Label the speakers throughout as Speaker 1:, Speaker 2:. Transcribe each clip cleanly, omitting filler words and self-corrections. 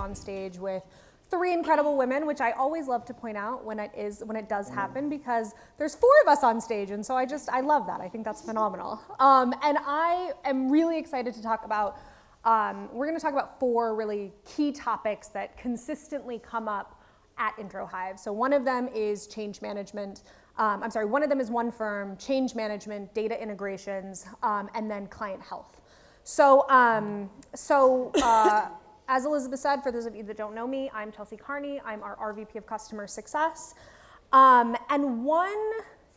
Speaker 1: on stage with three incredible women, which I always love to point out when it does happen, because there's four of us on stage, and so I love that. I think that's phenomenal. And I am really excited to talk about, we're gonna talk about four really key topics that consistently come up at IntroHive. So one of them is change management. One of them is One Firm, change management, data integrations, and then client health. So, as Elizabeth said, for those of you that don't know me, I'm Chelsea Carney. I'm our RVP of Customer Success. And one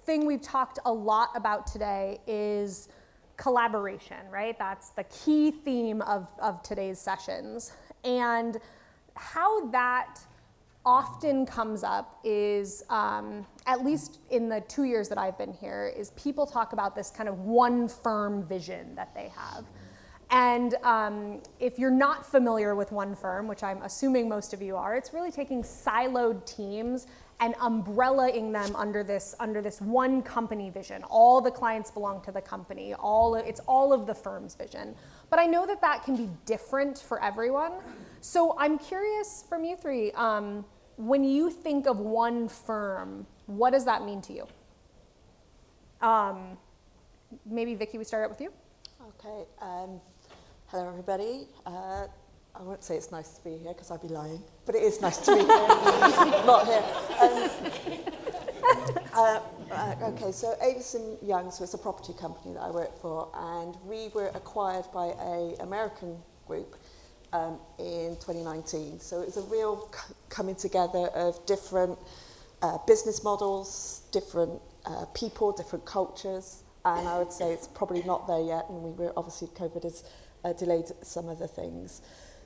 Speaker 1: thing we've talked a lot about today is collaboration, right? That's the key theme of today's sessions. And how that often comes up is, at least in the 2 years that I've been here, is people talk about this kind of one firm vision that they have. And if you're not familiar with One Firm, which I'm assuming most of you are, it's really taking siloed teams and umbrellaing them under this one company vision. All the clients belong to the company. It's all of the firm's vision. But I know that can be different for everyone. So I'm curious from you three, when you think of One Firm, what does that mean to you? Maybe Vicky, we start out with you.
Speaker 2: Okay. Hello, everybody. I won't say it's nice to be here because I'd be lying, but it is nice to be here. Not here. Okay, so Avison Youngs was a property company that I worked for, and we were acquired by an American group in 2019. So it was a real coming together of different business models, different people, different cultures, and I would say it's probably not there yet, and we were obviously COVID has delayed some of the things.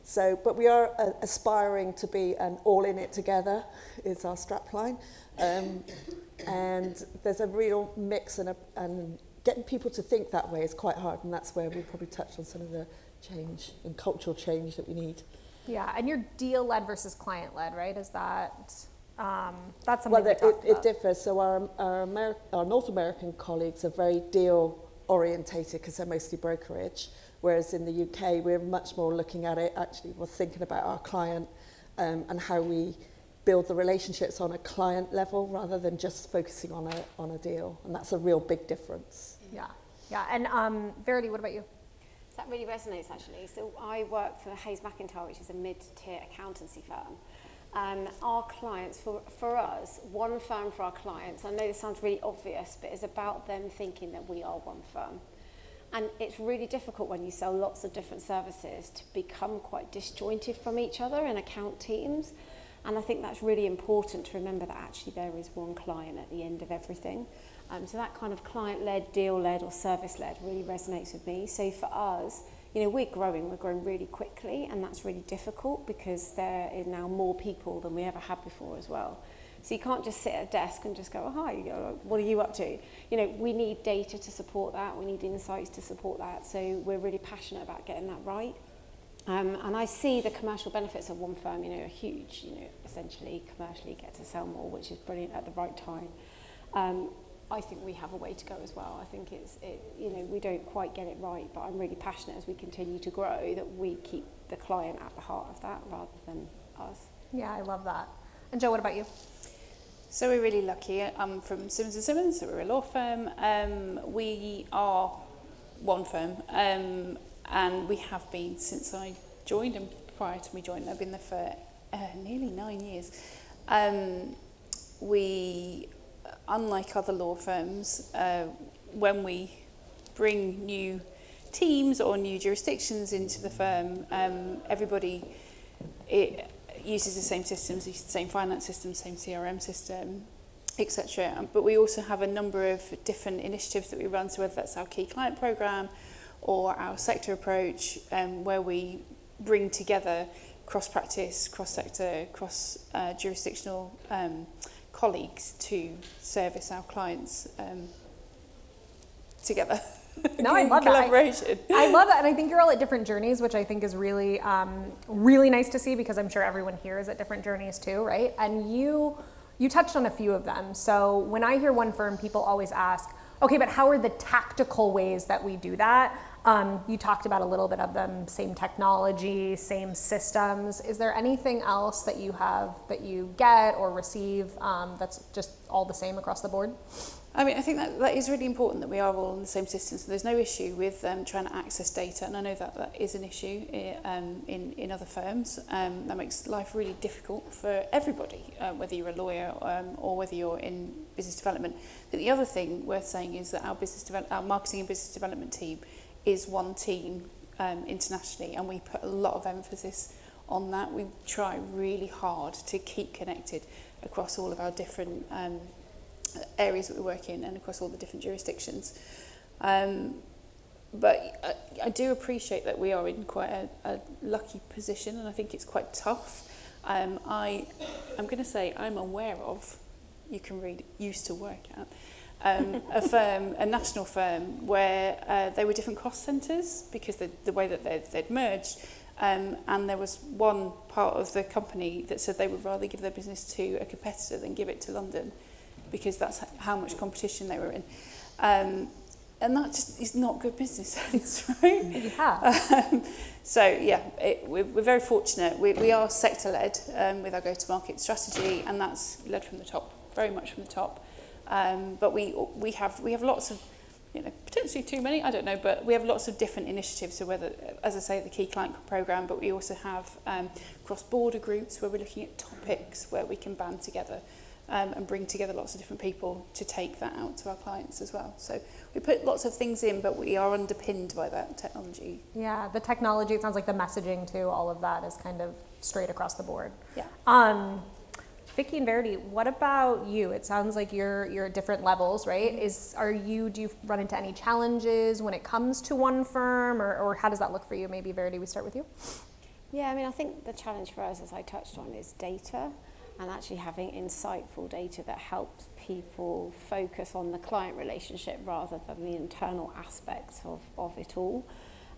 Speaker 2: So, but we are aspiring to be an all in it together is our strapline, and there's a real mix and getting people to think that way is quite hard, and that's where we probably touched on some of the change and cultural change that we need.
Speaker 1: Yeah, and you're deal led versus client led, right? Is that that's something?
Speaker 2: Well, it differs. So our North American colleagues are very deal orientated because they're mostly brokerage. Whereas in the UK, we're much more looking at it, actually, we're thinking about our client and how we build the relationships on a client level rather than just focusing on a deal. And that's a real big difference.
Speaker 1: Yeah. And Verity, what about you?
Speaker 3: That really resonates, actually. So I work for Hayes McIntyre, which is a mid-tier accountancy firm. Our clients, for us, One Firm for our clients, I know this sounds really obvious, but it's about them thinking that we are one firm. And it's really difficult when you sell lots of different services to become quite disjointed from each other in account teams. And I think that's really important to remember that actually there is one client at the end of everything. So that kind of client-led, deal-led or service-led really resonates with me. So for us, we're growing really quickly, and that's really difficult because there is now more people than we ever had before as well. So you can't just sit at a desk and just go, oh, hi, what are you up to? We need data to support that. We need insights to support that. So we're really passionate about getting that right. And I see the commercial benefits of One Firm, are huge. Essentially, commercially get to sell more, which is brilliant at the right time. I think we have a way to go as well. I think we don't quite get it right, but I'm really passionate as we continue to grow that we keep the client at the heart of that rather than us.
Speaker 1: Yeah, I love that. And Joe, what about you?
Speaker 4: So we're really lucky. I'm from Simmons & Simmons, so we're a law firm. We are One Firm, and we have been since I joined, and prior to me joining, I've been there for nearly 9 years. We, unlike other law firms, when we bring new teams or new jurisdictions into the firm, everybody uses the same systems, the same finance system, same CRM system, etc. But we also have a number of different initiatives that we run, so whether that's our key client program or our sector approach, where we bring together cross-practice, cross-sector, cross-jurisdictional colleagues to service our clients together.
Speaker 1: No, I love
Speaker 4: collaboration.
Speaker 1: I love that, and I think you're all at different journeys, which I think is really, really nice to see, because I'm sure everyone here is at different journeys too, right? And you touched on a few of them. So when I hear One Firm, people always ask, okay, but how are the tactical ways that we do that? You talked about a little bit of them, same technology, same systems. Is there anything else that you have that you get or receive that's just all the same across the board?
Speaker 4: I mean, I think that is really important that we are all in the same system. So there's no issue with trying to access data, and I know that is an issue in other firms. That makes life really difficult for everybody, whether you're a lawyer or whether you're in business development. But the other thing worth saying is that our marketing and business development team is one team internationally, and we put a lot of emphasis on that. We try really hard to keep connected across all of our different areas that we work in and across all the different jurisdictions. But I do appreciate that we are in quite a lucky position, and I think it's quite tough. I'm going to say I'm aware of, you can read, used to work at, a national firm where they were different cost centres because the way that they'd merged. And there was one part of the company that said they would rather give their business to a competitor than give it to London, because that's how much competition they were in. And that just is not good business sense, right?
Speaker 1: Yeah.
Speaker 4: So yeah, we're very fortunate. We are sector-led with our go-to-market strategy, and that's led from the top, very much from the top. But we have lots of, potentially too many, I don't know, but we have lots of different initiatives. So whether, as I say, the key client program, but we also have cross-border groups where we're looking at topics where we can band together and bring together lots of different people to take that out to our clients as well. So we put lots of things in, but we are underpinned by that technology.
Speaker 1: Yeah, the technology, it sounds like the messaging too, all of that is kind of straight across the board.
Speaker 4: Yeah.
Speaker 1: Vicky and Verity, what about you? It sounds like you're at different levels, right? Do you run into any challenges when it comes to one firm, or how does that look for you? Maybe Verity, we start with you.
Speaker 3: Yeah, I mean, I think the challenge for us, as I touched on, is data, and actually having insightful data that helps people focus on the client relationship rather than the internal aspects of it all.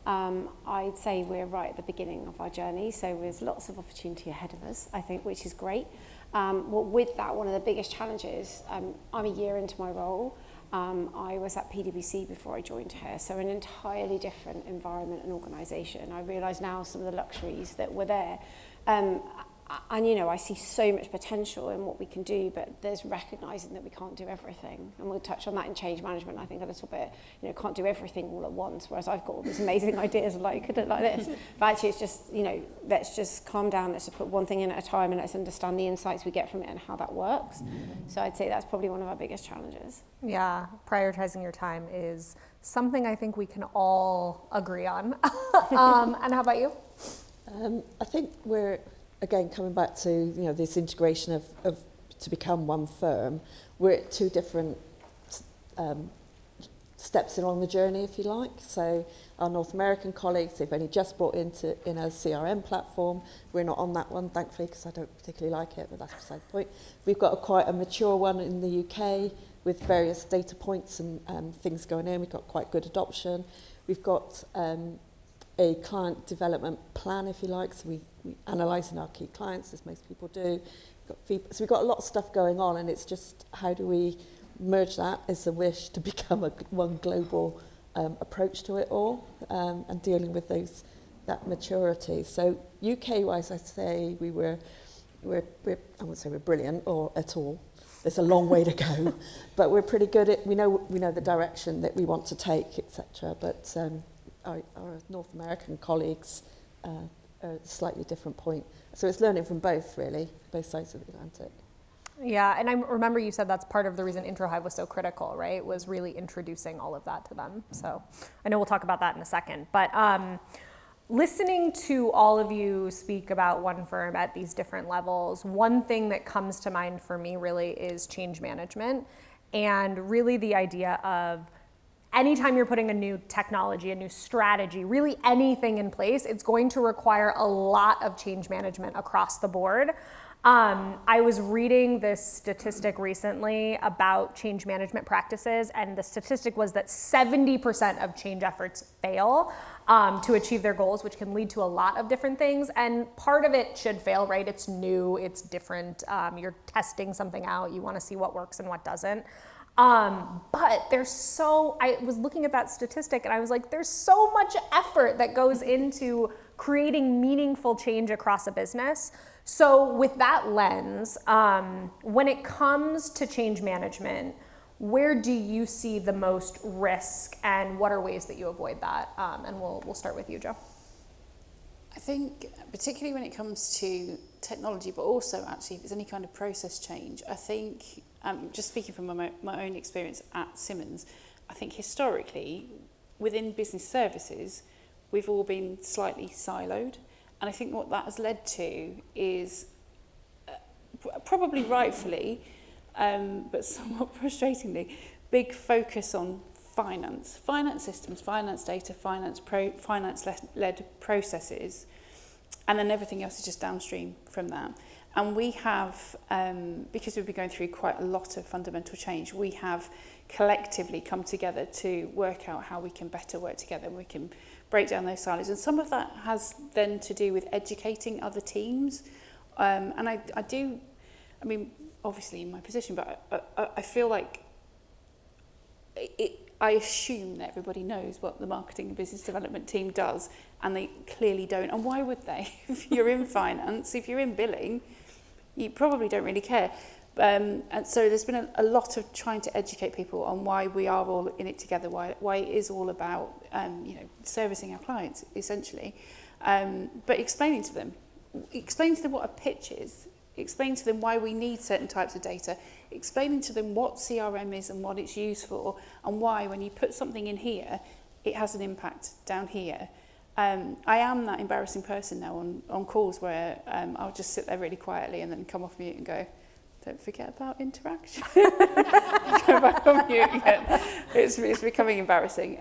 Speaker 3: I'd say we're right at the beginning of our journey, so there's lots of opportunity ahead of us, I think, which is great. With that, one of the biggest challenges, I'm a year into my role. I was at PwC before I joined here, so an entirely different environment and organisation. I realise now some of the luxuries that were there. And I see so much potential in what we can do, but there's recognising that we can't do everything. And we'll touch on that in change management, I think, a little bit. Can't do everything all at once, whereas I've got all these amazing ideas like, could it like this? But actually it's just, let's just calm down, let's just put one thing in at a time and let's understand the insights we get from it and how that works. So I'd say that's probably one of our biggest challenges.
Speaker 1: Yeah, prioritizing your time is something I think we can all agree on. And how about you?
Speaker 2: I think we're, again, coming back to this integration of to become one firm, we're at two different steps along the journey, if you like. So our North American colleagues, they've only just brought in a CRM platform. We're not on that one, thankfully, because I don't particularly like it, but that's beside the point. We've got quite a mature one in the UK with various data points and things going in. We've got quite good adoption. We've got a client development plan, if you like, so we analysing our key clients, as most people do. So we've got a lot of stuff going on, and it's just how do we merge that as a wish to become one global approach to it all, and dealing with that maturity. So UK-wise, I'd say we're I wouldn't say we're brilliant or at all. There's a long way to go, but we're pretty good at we know the direction that we want to take, etc. But our North American colleagues are at a slightly different point. So it's learning from both, really, both sides of the Atlantic.
Speaker 1: Yeah, and I remember you said that's part of the reason IntroHive was so critical, right? Was really introducing all of that to them. So I know we'll talk about that in a second. But listening to all of you speak about one firm at these different levels, one thing that comes to mind for me really is change management, and really the idea of anytime you're putting a new technology, a new strategy, really anything in place, it's going to require a lot of change management across the board. I was reading this statistic recently about change management practices, and the statistic was that 70% of change efforts fail to achieve their goals, which can lead to a lot of different things. And part of it should fail, right? It's new, it's different, you're testing something out, you want to see what works and what doesn't. But I was looking at that statistic and I was like, there's so much effort that goes into creating meaningful change across a business. So with that lens, when it comes to change management, where do you see the most risk and what are ways that you avoid that? And we'll start with you, Jo.
Speaker 4: I think particularly when it comes to technology, but also actually if there's any kind of process change, I think, just speaking from my own experience at Simmons, I think historically within business services, we've all been slightly siloed. And I think what that has led to is probably rightfully, but somewhat frustratingly, big focus on finance systems, finance data, finance-led processes, and then everything else is just downstream from that. And we have, because we've been going through quite a lot of fundamental change, we have collectively come together to work out how we can better work together, and we can break down those silos. And some of that has then to do with educating other teams. And I mean, obviously in my position, but I feel like I assume that everybody knows what the marketing and business development team does, and they clearly don't. And why would they? If you're in finance, if you're in billing, you probably don't really care. And so there's been a lot of trying to educate people on why we are all in it together, why it is all about servicing our clients, essentially. But explaining to them what a pitch is, explain to them why we need certain types of data, explaining to them what CRM is and what it's used for, and why when you put something in here, it has an impact down here. I am that embarrassing person now on calls where I'll just sit there really quietly and then come off mute and go, don't forget about interaction. Go back on mute again. It's becoming embarrassing.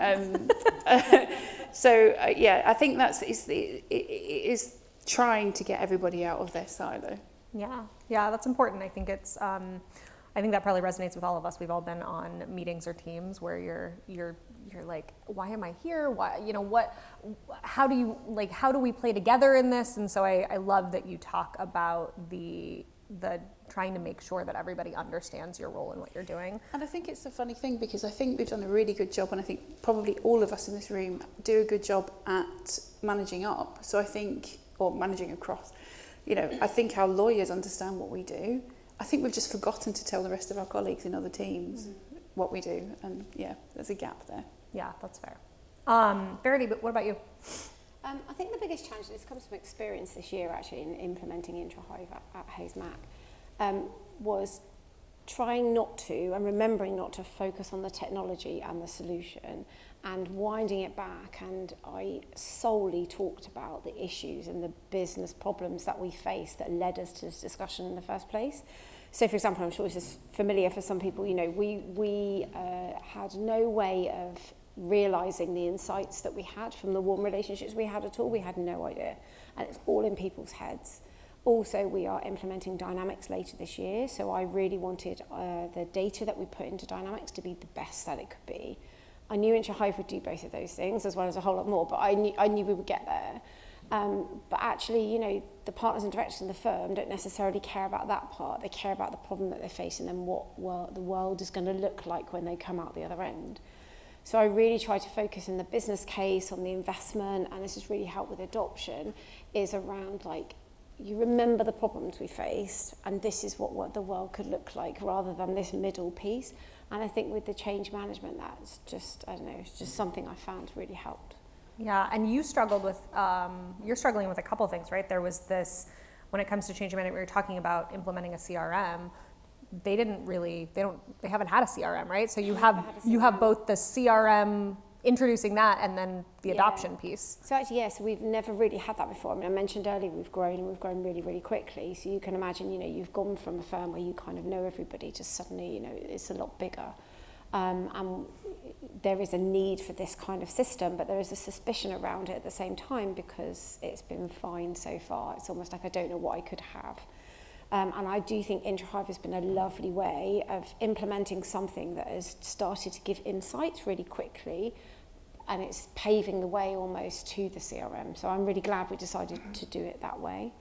Speaker 4: So I think it is trying to get everybody out of their silo.
Speaker 1: Yeah, that's important. I think it's, I think that probably resonates with all of us. We've all been on meetings or teams where you're like, why am I here? Why, how do we play together in this? And so I love that you talk about the trying to make sure that everybody understands your role and what you're doing.
Speaker 4: And I think it's a funny thing because I think we've done a really good job, and I think probably all of us in this room do a good job at managing up. So I think, or managing across, I think our lawyers understand what we do. I think we've just forgotten to tell the rest of our colleagues in other teams what we do. And there's a gap there.
Speaker 1: Yeah, that's fair. Verity, but what about you?
Speaker 3: I think the biggest challenge, this comes from experience this year actually in implementing IntraHive at Hayes Mac, was trying not to and remembering not to focus on the technology and the solution and winding it back. And I solely talked about the issues and the business problems that we face that led us to this discussion in the first place. So, for example, I'm sure this is familiar for some people, we had no way of realising the insights that we had from the warm relationships we had at all. We had no idea. And it's all in people's heads. Also, we are implementing Dynamics later this year, so I really wanted the data that we put into Dynamics to be the best that it could be. I knew IntraHive would do both of those things, as well as a whole lot more, but I knew we would get there. But actually, the partners and directors in the firm don't necessarily care about that part. They care about the problem that they're facing and what the world is going to look like when they come out the other end. So I really try to focus in the business case, on the investment, and this has really helped with adoption, is around you remember the problems we faced, and this is what the world could look like, rather than this middle piece. And I think with the change management, that's just, it's just something I found really helped.
Speaker 1: Yeah, and you struggled with, you're struggling with a couple things, right? There was this, when it comes to change management, we were talking about implementing a CRM. They haven't had a CRM, right? So you have both the CRM, introducing that, and then the adoption piece.
Speaker 3: So actually, so we've never really had that before. I mean, I mentioned earlier we've grown really, really quickly. So you can imagine, you've gone from a firm where you kind of know everybody to suddenly, it's a lot bigger. And there is a need for this kind of system, but there is a suspicion around it at the same time because it's been fine so far. It's almost like I don't know what I could have. And I do think IntraHive has been a lovely way of implementing something that has started to give insights really quickly, and it's paving the way almost to the CRM. So I'm really glad we decided to do it that way.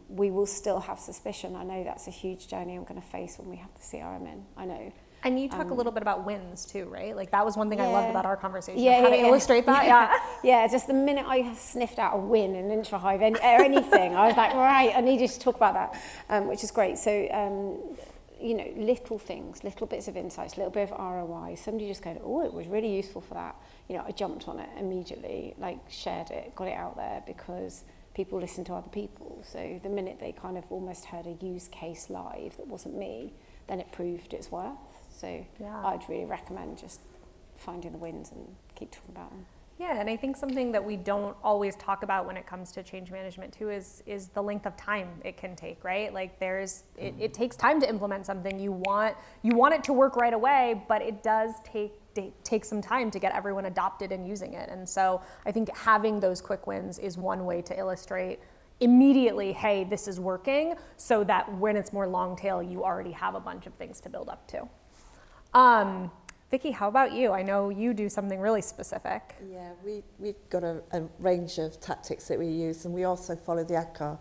Speaker 3: We will still have suspicion. I know that's a huge journey I'm going to face when we have the CRM in. I know.
Speaker 1: And you talk a little bit about wins too, right? Like that was one thing I loved
Speaker 3: Yeah.
Speaker 1: about our conversation.
Speaker 3: Yeah,
Speaker 1: How to
Speaker 3: yeah.
Speaker 1: illustrate that, yeah.
Speaker 3: Yeah, just the minute I sniffed out a win in Intra Hive or anything, I was like, right, I need you to talk about that, which is great. So, you know, little things, little bits of insights, little bit of ROI. Somebody just going, oh, it was really useful for that. You know, I jumped on it immediately, like shared it, got it out there because people listen to other people. So the minute they kind of almost heard a use case live that wasn't me, then it proved its worth. So
Speaker 1: Yeah.
Speaker 3: I'd really recommend just finding the wins and keep talking about them.
Speaker 1: Yeah, and I think something that we don't always talk about when it comes to change management too is the length of time it can take, right? Like it takes time to implement something. You want it to work right away, but it does take some time to get everyone adopted and using it. And so I think having those quick wins is one way to illustrate immediately, hey, this is working, so that when it's more long tail, you already have a bunch of things to build up to. Vicky, how about you? I know you do something really specific.
Speaker 2: Yeah, we've got a range of tactics that we use, and we also follow the ACCAR,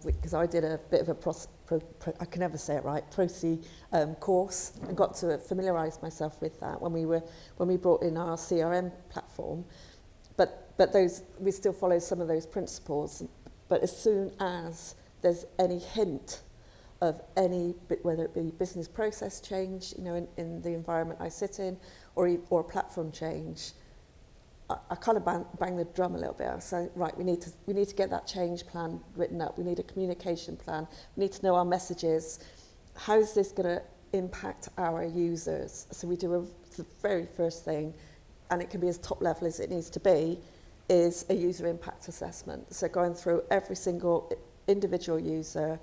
Speaker 2: because I did a bit of a I can never say it right, PROCE course, and got to familiarise myself with that when we brought in our CRM platform. But those, we still follow some of those principles. But as soon as there's any hint of any, whether it be business process change, you know, in the environment I sit in, or a platform change, I kind of bang the drum a little bit. I say, right, we need to get that change plan written up. We need a communication plan. We need to know our messages. How's this going to impact our users? So we do the very first thing, and it can be as top level as it needs to be, is a user impact assessment. So going through every single individual user,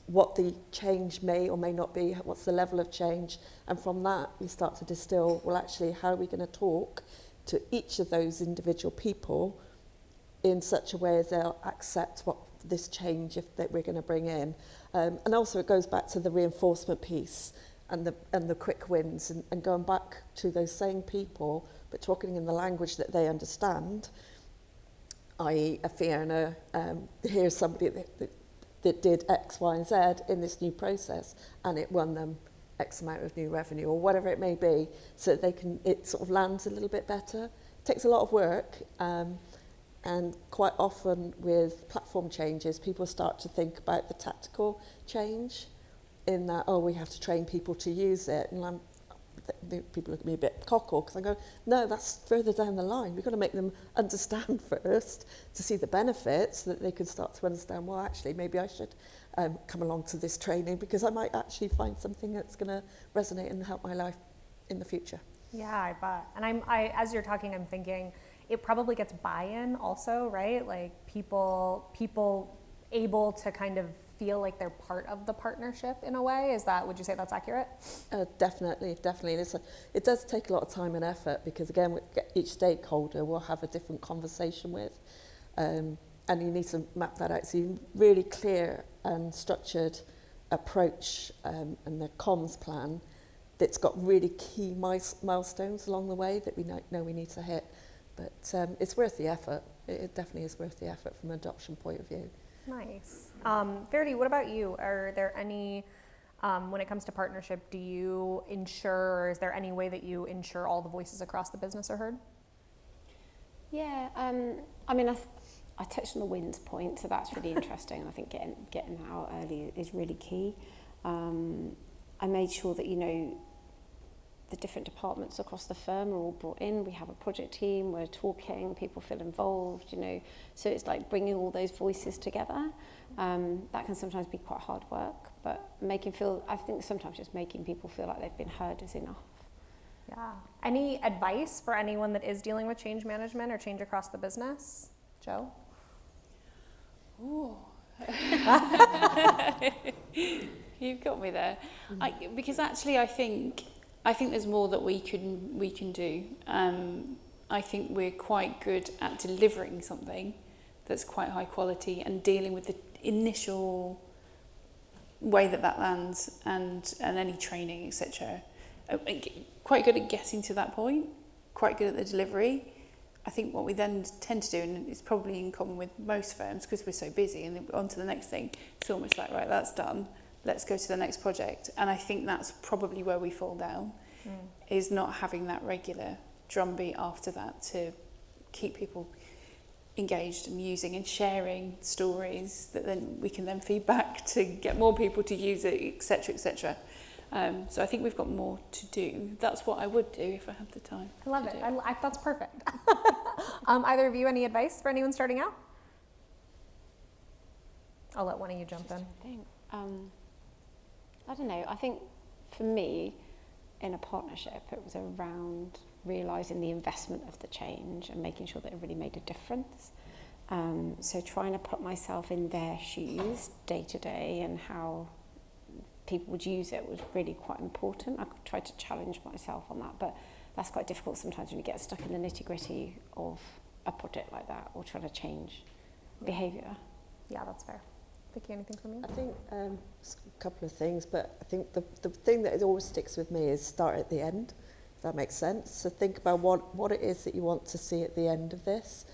Speaker 2: what the change may or may not be, what's the level of change, and from that we start to distill, well actually how are we going to talk to each of those individual people in such a way as they'll accept what this change that we're going to bring in. And also it goes back to the reinforcement piece and the quick wins, and going back to those same people but talking in the language that they understand, i.e. a Fiona, here's somebody that did X, Y, and Z in this new process, and it won them X amount of new revenue, or whatever it may be, so that it sort of lands a little bit better. It takes a lot of work, and quite often with platform changes, people start to think about the tactical change, in that, oh, we have to train people to use it, and people look at me a bit cockle, because I go, no, that's further down the line. We've got to make them understand first to see the benefits, so that they can start to understand, well, actually, maybe I should come along to this training, because I might actually find something that's going to resonate and help my life in the future.
Speaker 1: Yeah, I bet. And as you're talking, I'm thinking it probably gets buy-in also, right? Like people able to kind of feel like they're part of the partnership in a way. Would you say that's accurate?
Speaker 2: Definitely. It does take a lot of time and effort, because again, each stakeholder will have a different conversation with, and you need to map that out. So you really clear and structured approach, and the comms plan that's got really key milestones along the way that we know we need to hit. But it's worth the effort. It definitely is worth the effort from an adoption point of view.
Speaker 1: Nice. Verity, what about you? Are there any, when it comes to partnership, do you ensure, or is there any way that you ensure all the voices across the business are heard?
Speaker 3: Yeah, I mean, I touched on the wins point, so that's really interesting. And I think getting that out early is really key. I made sure that, you know, the different departments across the firm are all brought in. We have a project team, we're talking, people feel involved, you know. So it's like bringing all those voices together. That can sometimes be quite hard work, but I think sometimes just making people feel like they've been heard is enough.
Speaker 1: Yeah. Any advice for anyone that is dealing with change management or change across the business? Joe?
Speaker 4: Ooh. You've got me there. Because actually I think there's more that we can do. I think we're quite good at delivering something that's quite high quality and dealing with the initial way that lands and any training, etc. Quite good at getting to that point, quite good at the delivery. I think what we then tend to do, and it's probably in common with most firms because we're so busy and on to the next thing, it's almost like, right, that's done. let's go to the next project. And I think that's probably where we fall down, is not having that regular drumbeat after that to keep people engaged and using and sharing stories that then we can then feed back to get more people to use it, etc., etc. So I think we've got more to do. That's what I would do if I had the time.
Speaker 1: I love it. That's perfect. Either of you, any advice for anyone starting out? I'll let one of you jump in.
Speaker 3: I don't know. I think for me, in a partnership, it was around realising the investment of the change and making sure that it really made a difference. So trying to put myself in their shoes day to day and how people would use it was really quite important. I tried to challenge myself on that, but that's quite difficult sometimes when you get stuck in the nitty-gritty of a project like that or trying to change behaviour.
Speaker 1: Yeah, that's fair. Vicky, anything from you?
Speaker 2: I think a couple of things, but I think the thing that always sticks with me is start at the end, if that makes sense. So think about what it is that you want to see at the end of this,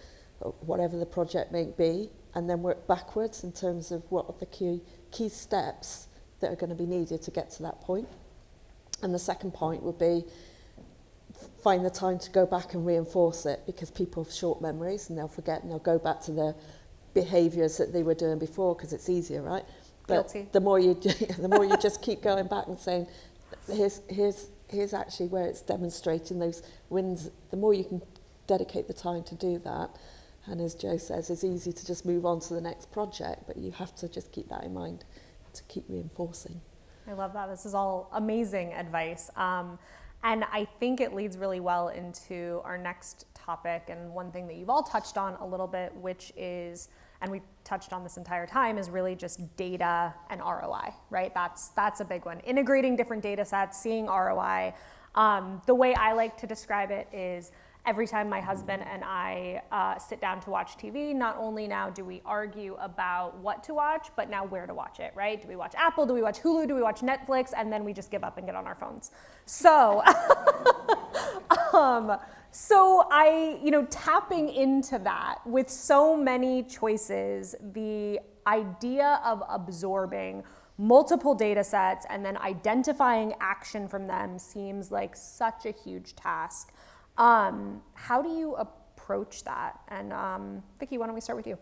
Speaker 2: whatever the project may be, and then work backwards in terms of what are the key steps that are going to be needed to get to that point. And the second point would be find the time to go back and reinforce it, because people have short memories and they'll forget and they'll go back to their behaviours that they were doing before because it's easier, right? But
Speaker 1: Guilty.
Speaker 2: the more you just keep going back and saying, here's actually where it's demonstrating those wins, the more you can dedicate the time to do that. And as Joe says, it's easy to just move on to the next project, but you have to just keep that in mind to keep reinforcing.
Speaker 1: I love that. This is all amazing advice. And I think it leads really well into our next topic, and one thing that you've all touched on a little bit, which is, and we've touched on this entire time, is really just data and ROI, right? That's a big one. Integrating different data sets, seeing ROI. The way I like to describe it is every time my husband and I sit down to watch TV, not only now do we argue about what to watch, but now where to watch it, right? Do we watch Apple? Do we watch Hulu? Do we watch Netflix? And then we just give up and get on our phones. So, tapping into that with so many choices, the idea of absorbing multiple data sets and then identifying action from them seems like such a huge task. How do you approach that? And Vicky, why don't we start with you?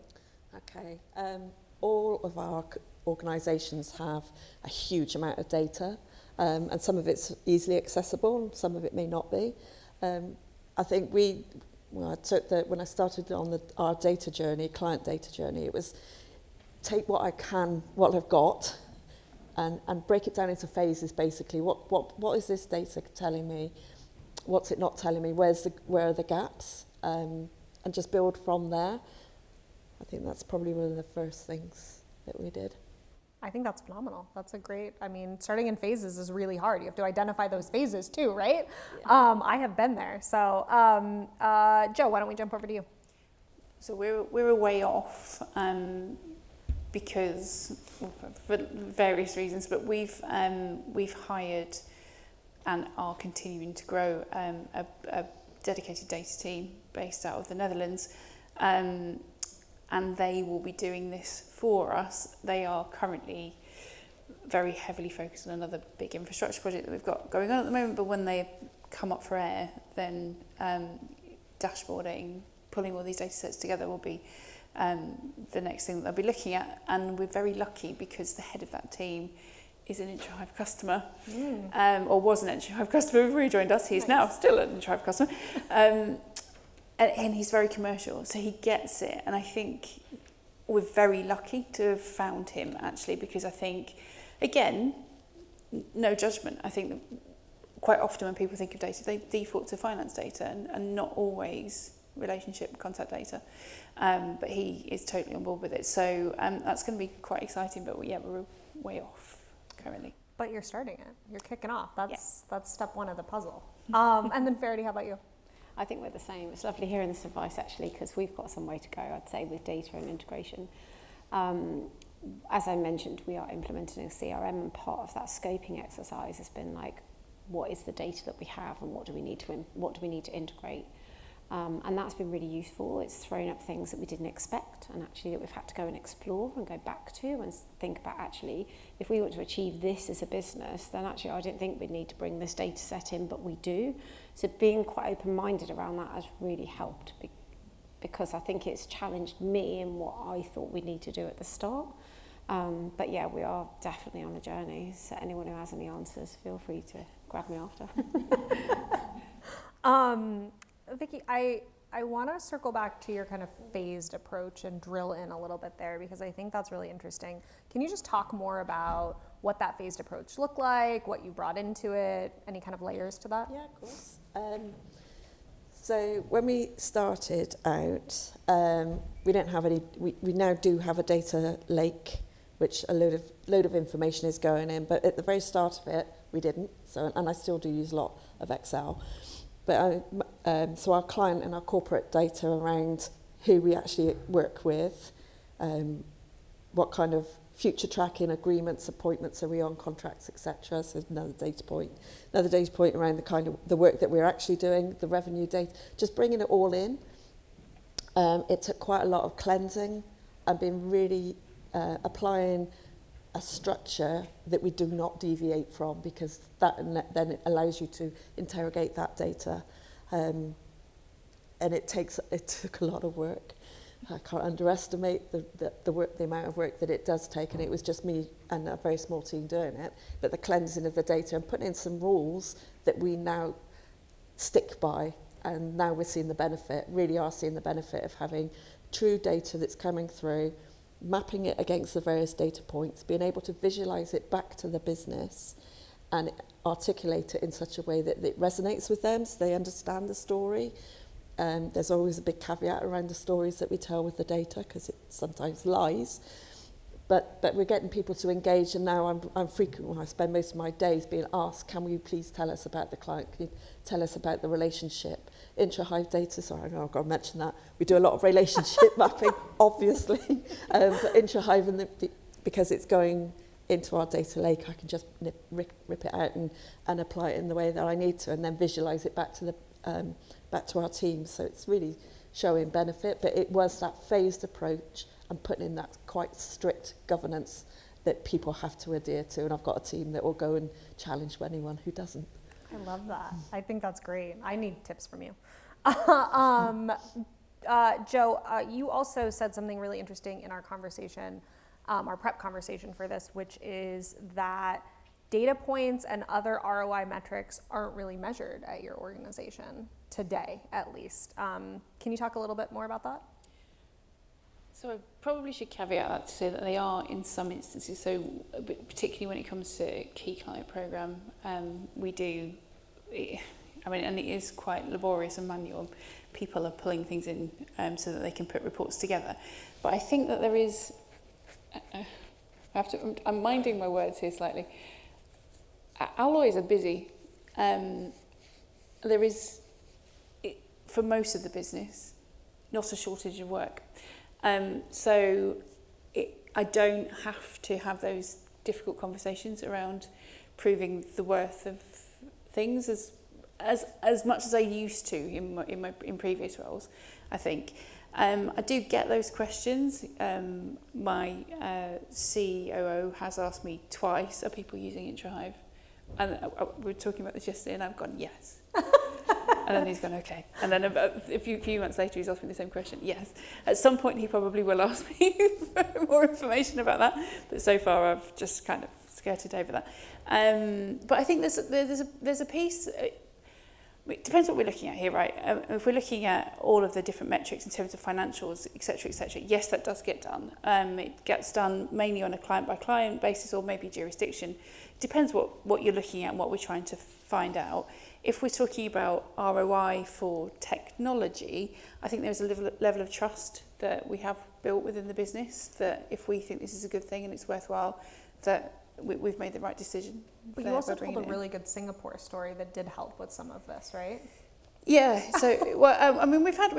Speaker 2: Okay. All of our organisations have a huge amount of data, and some of it's easily accessible, some of it may not be. I think when I started on our data journey, client data journey, it was take what I've got, and break it down into phases. Basically, what is this data telling me? What's it not telling me? Where are the gaps? And just build from there. I think that's probably one of the first things that we did.
Speaker 1: I think that's phenomenal. That's starting in phases is really hard. You have to identify those phases too, right? Yeah. I have been there. So, Joe, why don't we jump over to you?
Speaker 4: So we're a way off because, for various reasons, but we've hired and are continuing to grow a dedicated data team based out of the Netherlands. And they will be doing this for us. They are currently very heavily focused on another big infrastructure project that we've got going on at the moment, but when they come up for air, then dashboarding, pulling all these data sets together will be the next thing that they'll be looking at. And we're very lucky because the head of that team is an IntraHive customer, or was an IntraHive customer before he joined us. He's now still an IntraHive customer. And he's very commercial, so he gets it. And I think we're very lucky to have found him, actually, because I think, again, no judgment. I think that quite often when people think of data, they default to finance data and not always relationship contact data. But he is totally on board with it. So that's going to be quite exciting, but yeah, we're way off currently.
Speaker 1: But you're starting it. You're kicking off. That's step one of the puzzle. And then Faraday, how about you?
Speaker 3: I think we're the same. It's lovely hearing this advice, actually, because we've got some way to go, I'd say, with data and integration. As I mentioned, we are implementing a CRM, and part of that scoping exercise has been like, what is the data that we have, and what do we need to integrate? And that's been really useful. It's thrown up things that we didn't expect and actually that we've had to go and explore and go back to and think about, actually, if we want to achieve this as a business, then actually I don't think we need to bring this data set in, but we do. So being quite open-minded around that has really helped because I think it's challenged me in what I thought we'd need to do at the start. But yeah, we are definitely on a journey. So anyone who has any answers, feel free to grab me after.
Speaker 1: Vicky, I want to circle back to your kind of phased approach and drill in a little bit there because I think that's really interesting. Can you just talk more about what that phased approach looked like, what you brought into it, any kind of layers to that?
Speaker 2: Yeah, of course. So when we started out, we didn't have any. We now do have a data lake, which a load of information is going in. But at the very start of it, we didn't. So and I still do use a lot of Excel. But so our client and our corporate data around who we actually work with, what kind of future tracking agreements, appointments are we on, contracts, etc. So another data point around the kind of the work that we're actually doing, the revenue data, just bringing it all in. It took quite a lot of cleansing and been really applying a structure that we do not deviate from because that then it allows you to interrogate that data, and it took a lot of work. I can't underestimate the amount of work that it does take, and it was just me and a very small team doing it. But the cleansing of the data and putting in some rules that we now stick by, and now we're seeing the benefit. Really are seeing the benefit of having true data that's coming through, mapping it against the various data points, being able to visualize it back to the business and articulate it in such a way that it resonates with them so they understand the story. There's always a big caveat around the stories that we tell with the data because it sometimes lies. But we're getting people to engage, and now I'm frequent when I spend most of my days being asked, can you please tell us about the client? Can you tell us about the relationship? IntraHive data, sorry, I know I've got to mention that. We do a lot of relationship mapping, obviously. But IntraHive, because it's going into our data lake, I can just rip it out and apply it in the way that I need to, and then visualize it back to our team. So it's really showing benefit, but it was that phased approach and putting in that quite strict governance that people have to adhere to. And I've got a team that will go and challenge anyone who doesn't.
Speaker 1: I love that. I think that's great. I need tips from you. Joe, you also said something really interesting in our conversation, our prep conversation for this, which is that data points and other ROI metrics aren't really measured at your organization today, at least. Can you talk a little bit more about that?
Speaker 4: So I probably should caveat that to say that they are in some instances. So particularly when it comes to key client program, we do. I mean, and it is quite laborious and manual. People are pulling things in so that they can put reports together. But I think that there is. I'm minding my words here slightly. Our lawyers are busy. There is, for most of the business, not a shortage of work. So I don't have to have those difficult conversations around proving the worth of things as much as I used to in previous roles, I think. I do get those questions. My COO has asked me twice, are people using IntraHive? And we were talking about this yesterday, and I've gone, yes. And then he's gone, okay. And then a few months later, he's asked me the same question, yes. At some point, he probably will ask me for more information about that. But so far, I've just kind of skirted over that. But I think there's a piece. It depends what we're looking at here, right? If we're looking at all of the different metrics in terms of financials, et cetera, yes, that does get done. It gets done mainly on a client-by-client basis or maybe jurisdiction. It depends what you're looking at and what we're trying to find out. If we're talking about ROI for technology, I think there's a level of trust that we have built within the business that if we think this is a good thing and it's worthwhile, that we've made the right decision.
Speaker 1: But you also told a really good Singapore story that did help with some of this, right?
Speaker 4: Yeah. So, well, I mean, we've had,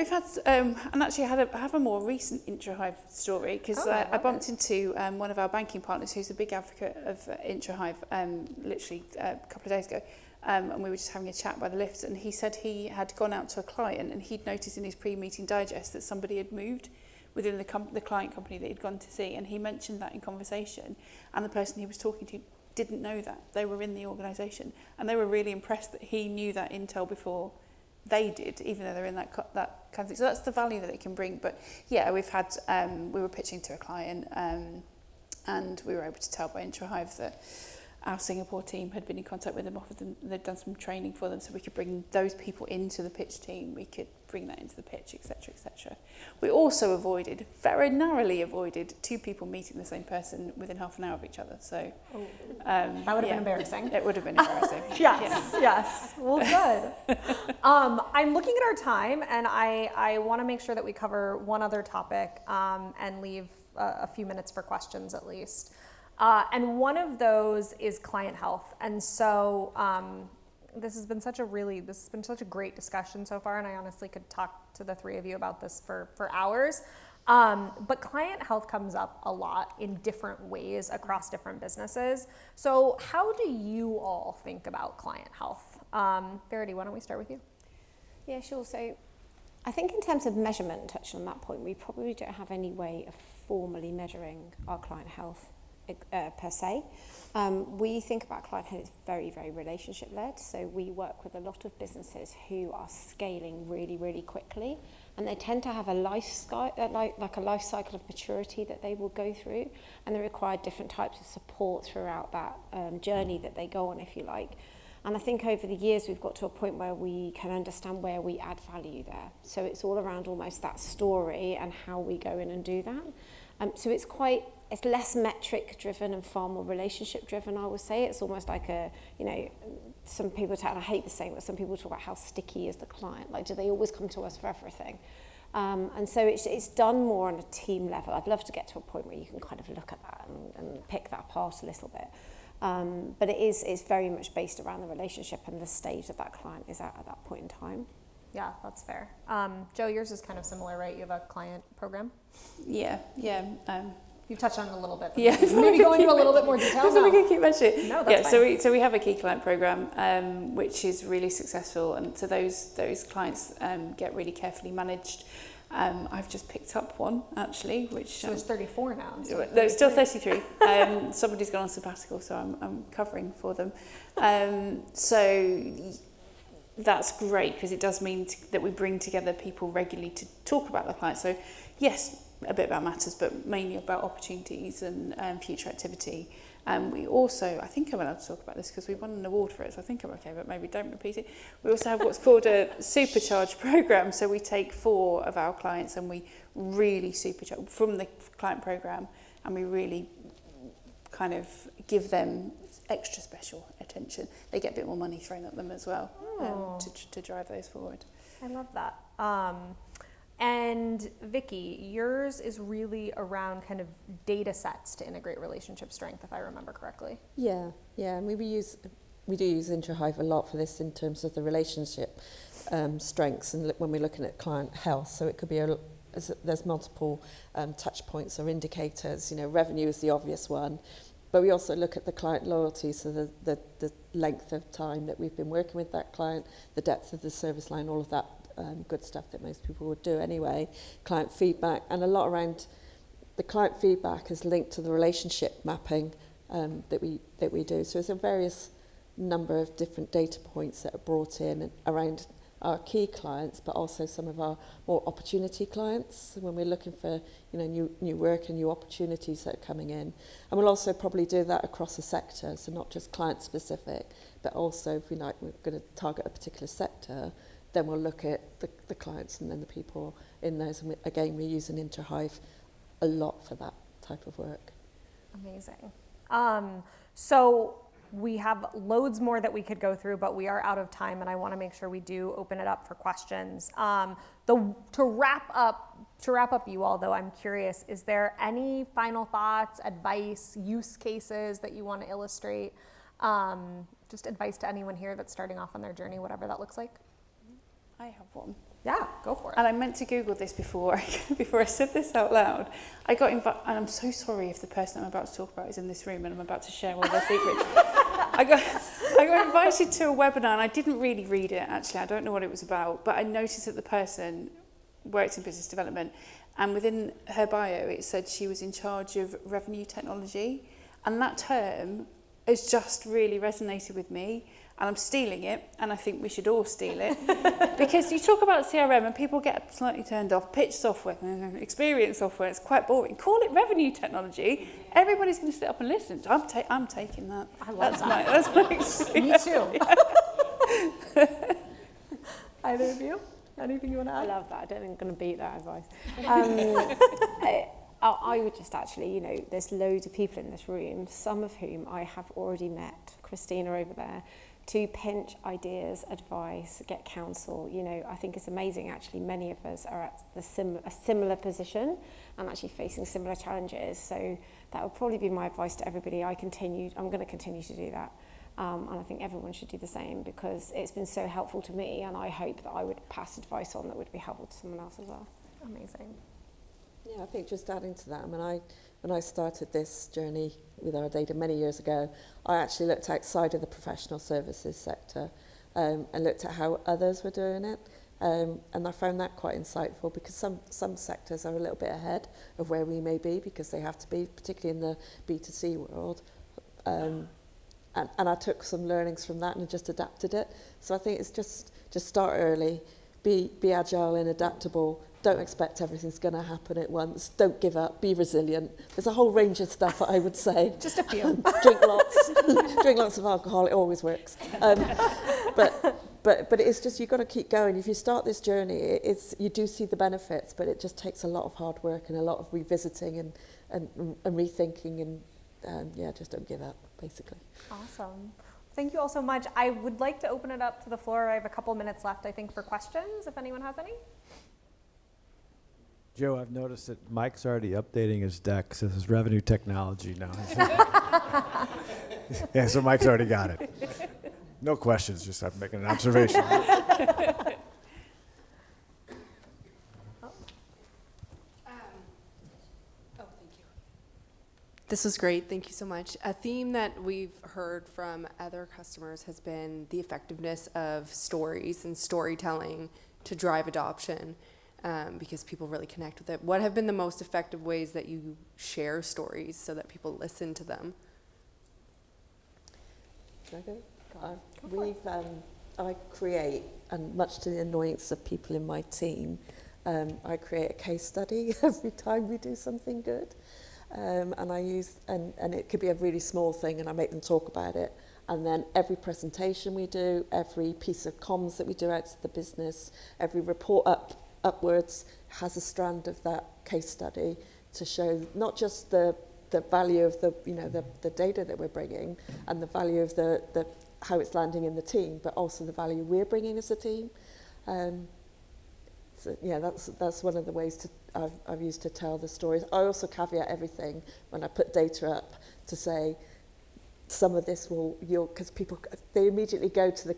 Speaker 4: and actually I have a more recent IntraHive story because I bumped into one of our banking partners who's a big advocate of IntraHive, literally a couple of days ago, and we were just having a chat by the lift, and he said he had gone out to a client and he'd noticed in his pre-meeting digest that somebody had moved within the client company that he'd gone to see, and he mentioned that in conversation, and the person he was talking to didn't know that. They were in the organisation, and they were really impressed that he knew that intel before they did, even though they're in that kind of thing. So that's the value that it can bring. But yeah, we've had, we were pitching to a client, and we were able to tell by IntraHive that our Singapore team had been in contact with them, offered them, they'd done some training for them, so we could bring those people into the pitch team, we could bring that into the pitch, etc., etc. We also very narrowly avoided 2 people meeting the same person within half an hour of each other. So
Speaker 1: that would have been embarrassing.
Speaker 4: It would have been embarrassing.
Speaker 1: Yes. Well, good. I'm looking at our time, and I want to make sure that we cover one other topic and leave a few minutes for questions at least. And one of those is client health. And so this has been such a great discussion so far, and I honestly could talk to the 3 of you about this for hours. But client health comes up a lot in different ways across different businesses. So how do you all think about client health? Verity, why don't we start with you?
Speaker 3: Yeah, sure. So I think in terms of measurement, touching on that point, we probably don't have any way of formally measuring our client health per se. We think about client health as very, very relationship led. So we work with a lot of businesses who are scaling really, really quickly, and they tend to have a life cycle of maturity that they will go through, and they require different types of support throughout that journey that they go on, if you like. And I think over the years we've got to a point where we can understand where we add value there. So it's all around almost that story and how we go in and do that. So it's less metric driven and far more relationship driven, I would say. It's almost like some people talk, and I hate the saying, but some people talk about how sticky is the client. Like, do they always come to us for everything? And so it's done more on a team level. I'd love to get to a point where you can kind of look at that and pick that apart a little bit. But it's very much based around the relationship and the stage that client is at that point in time.
Speaker 1: Yeah, that's fair. Joe, yours is kind of similar, right? You have a client program?
Speaker 4: Yeah.
Speaker 1: You've touched on it a little bit.
Speaker 4: Yeah.
Speaker 1: Maybe go into a little bit more detail.
Speaker 4: So we can keep mentioning.
Speaker 1: No, that's
Speaker 4: fine. So we have a key client program, which is really successful, and so those clients get really carefully managed. I've just picked up one actually, which
Speaker 1: so it's 34 now.
Speaker 4: No, it's still 33. Somebody's gone on sabbatical, so I'm covering for them. So that's great because it does mean that we bring together people regularly to talk about the client. So yes, a bit about matters, but mainly about opportunities and future activity. We also, I think I'm allowed to talk about this because we won an award for it, so I think I'm okay, but maybe don't repeat it. We also have what's called a supercharge program. So we take 4 of our clients and we really supercharge from the client program, and we really kind of give them extra special attention. They get a bit more money thrown at them as well to drive those forward.
Speaker 1: I love that. And Vicky, yours is really around kind of data sets to integrate relationship strength, if I remember correctly.
Speaker 2: Yeah, and we do use IntraHive a lot for this in terms of the relationship strengths, and when we're looking at client health. So it could be there's multiple touch points or indicators. Revenue is the obvious one, but we also look at the client loyalty, so the length of time that we've been working with that client, the depth of the service line, all of that good stuff that most people would do anyway. Client feedback, and a lot around the client feedback is linked to the relationship mapping that we do. So there's a various number of different data points that are brought in around our key clients, but also some of our more opportunity clients when we're looking for new work and new opportunities that are coming in. And we'll also probably do that across the sector, so not just client specific, but also if we're going to target a particular sector, then we'll look at the clients and then the people in those. And again, we're using IntraHive a lot for that type of work.
Speaker 1: Amazing. So we have loads more that we could go through, but we are out of time, and I want to make sure we do open it up for questions. To wrap up you all, though, I'm curious, is there any final thoughts, advice, use cases that you want to illustrate? Just advice to anyone here that's starting off on their journey, whatever that looks like.
Speaker 4: I have one.
Speaker 1: Yeah, go for it.
Speaker 4: And I meant to Google this before I said this out loud. I got invited, and I'm so sorry if the person I'm about to talk about is in this room and I'm about to share all their secrets. I I got invited to a webinar and I didn't really read it, actually. I don't know what it was about, but I noticed that the person worked in business development, and within her bio it said she was in charge of revenue technology, and that term has just really resonated with me, and I'm stealing it, and I think we should all steal it. Because you talk about CRM and people get slightly turned off. Pitch software, experience software, it's quite boring. Call it revenue technology. Everybody's going to sit up and listen. So I'm taking that.
Speaker 1: I love
Speaker 4: That's my experience.
Speaker 1: Me too. Either of you? Anything you want to
Speaker 3: I
Speaker 1: add?
Speaker 3: love that. I don't think I'm going to beat that advice. I would just actually, you know, there's loads of people in this room, some of whom I have already met. Christina over there, to pinch ideas, advice, get counsel. You know, I think it's amazing actually many of us are at a similar position and actually facing similar challenges. So that would probably be my advice to everybody. I'm going to continue to do that. And I think everyone should do the same because it's been so helpful to me, and I hope that I would pass advice on that would be helpful to someone else as well.
Speaker 1: Amazing.
Speaker 2: Yeah, I think just adding to that, when I started this journey with our data many years ago, I actually looked outside of the professional services sector and looked at how others were doing it. And I found that quite insightful because some sectors are a little bit ahead of where we may be because they have to be, particularly in the B2C world. And I took some learnings from that and just adapted it. So I think it's just start early, be agile and adaptable. Don't expect everything's going to happen at once. Don't give up. Be resilient. There's a whole range of stuff that I would say.
Speaker 1: Just a few.
Speaker 2: Drink lots. Drink lots of alcohol. It always works. But it's just you've got to keep going. If you start this journey, you do see the benefits, but it just takes a lot of hard work and a lot of revisiting and rethinking and just don't give up, basically.
Speaker 1: Awesome. Thank you all so much. I would like to open it up to the floor. I have a couple minutes left, I think, for questions, if anyone has any.
Speaker 5: Joe, I've noticed that Mike's already updating his deck. So this is revenue technology now. Yeah, so Mike's already got it. No questions, just I'm making an observation.
Speaker 6: This was great. Thank you so much. A theme that we've heard from other customers has been the effectiveness of stories and storytelling to drive adoption because people really connect with it. What have been the most effective ways that you share stories so that people listen to them?
Speaker 2: Can I go? I create, and much to the annoyance of people in my team, I create a case study every time we do something good. And I use, and it could be a really small thing, and I make them talk about it. And then every presentation we do, every piece of comms that we do out to the business, every report upwards has a strand of that case study to show not just the value of the data that we're bringing and the value of the how it's landing in the team, but also the value we're bringing as a team. So yeah, that's one of the ways I've used to tell the stories. I also caveat everything when I put data up to say some of this because people, they immediately go to the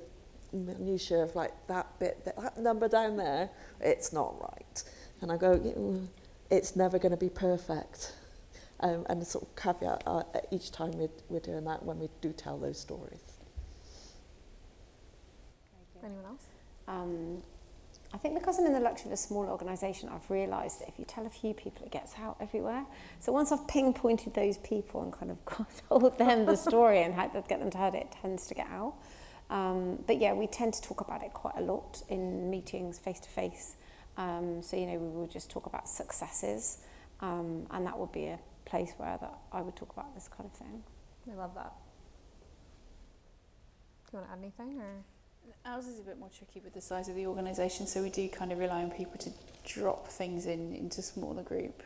Speaker 2: minutiae of like that bit, that number down there, it's not right. And I go, it's never going to be perfect. And sort of caveat each time we're doing that when we do tell those stories.
Speaker 1: Anyone else?
Speaker 3: I think because I'm in the luxury of a small organisation, I've realised that if you tell a few people, it gets out everywhere. So once I've pinpointed those people and kind of told them the story and had to get them to hear it, it tends to get out. But yeah, we tend to talk about it quite a lot in meetings, face to face. So, we will just talk about successes, and that would be a place where that I would talk about this kind of thing.
Speaker 1: I love that. Do you want to add anything, or?
Speaker 4: Ours is a bit more tricky with the size of the organisation, so we do kind of rely on people to drop things into smaller group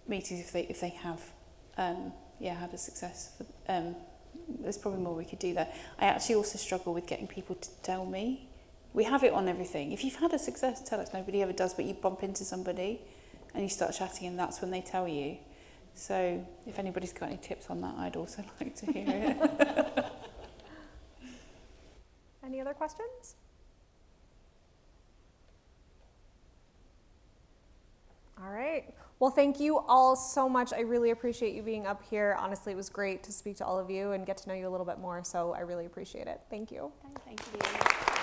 Speaker 4: meetings if they have had a success. There's probably more we could do there. I actually also struggle with getting people to tell me. We have it on everything. If you've had a success, tell us. Nobody ever does, but you bump into somebody and you start chatting, and that's when they tell you. So if anybody's got any tips on that, I'd also like to hear it.
Speaker 1: Any other questions? All right. Well, thank you all so much. I really appreciate you being up here. Honestly, it was great to speak to all of you and get to know you a little bit more. So I really appreciate it. Thank you.
Speaker 3: Thank you.